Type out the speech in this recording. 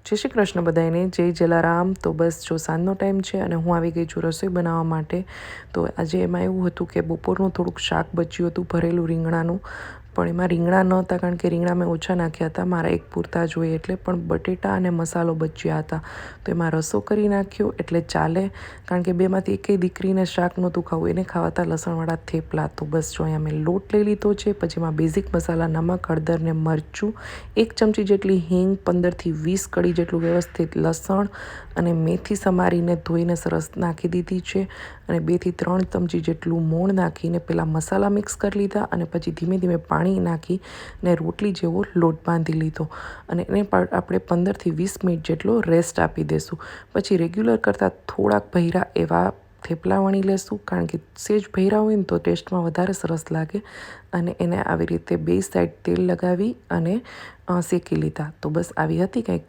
જય શ્રી કૃષ્ણ બધાને, જય જલારામ। તો બસ જો સાંજનો ટાઈમ છે અને હું આવી ગઈ છું રસોઈ બનાવવા માટે। તો આજે એમાં એવું હતું કે બપોરનું થોડુંક શાક બચ્યું હતું ભરેલું રીંગણાનું, પણ એમાં રીંગણા નહોતા કારણ કે રીંગણા મેં ઓછા નાખ્યા હતા, મારા એક પૂરતા જોઈએ એટલે। પણ બટેટા અને મસાલો બચ્યા હતા, તો એમાં રસો કરી નાખ્યો એટલે ચાલે, કારણ કે બેમાંથી એકેય દીકરીને શાક નહોતું ખાવું, એને ખાવા હતા લસણવાળા થેપલા। તો બસ જો અહીંયા મેં લોટ લઈ લીધો છે, પછી એમાં બેઝિક મસાલા નમક, હળદર ને મરચું, 1 ચમચી જેટલી હિંગ, 15થી 20 કળી જેટલું વ્યવસ્થિત લસણ અને મેથી સમારીને ધોઈને સરસ નાખી દીધી છે, અને 2 થી 3 ચમચી જેટલું મોણ નાખીને પહેલાં મસાલા મિક્સ કરી લીધા અને પછી ધીમે ધીમે પાણી નાખી ને રોટલી જેવો લોટ બાંધી લીધો, અને એને આપણે 15થી 20 મિનિટ જેટલો રેસ્ટ આપી દઈશું। પછી રેગ્યુલર કરતાં થોડાક ભૈરા એવા થેપલા વણી લેશું, કારણ કે સેજ ભૈરા હોય ને તો ટેસ્ટમાં વધારે સરસ લાગે। અને એને આવી રીતે બે સાઈડ તેલ લગાવી અને શેકી લીધા। તો બસ આવી હતી કંઈક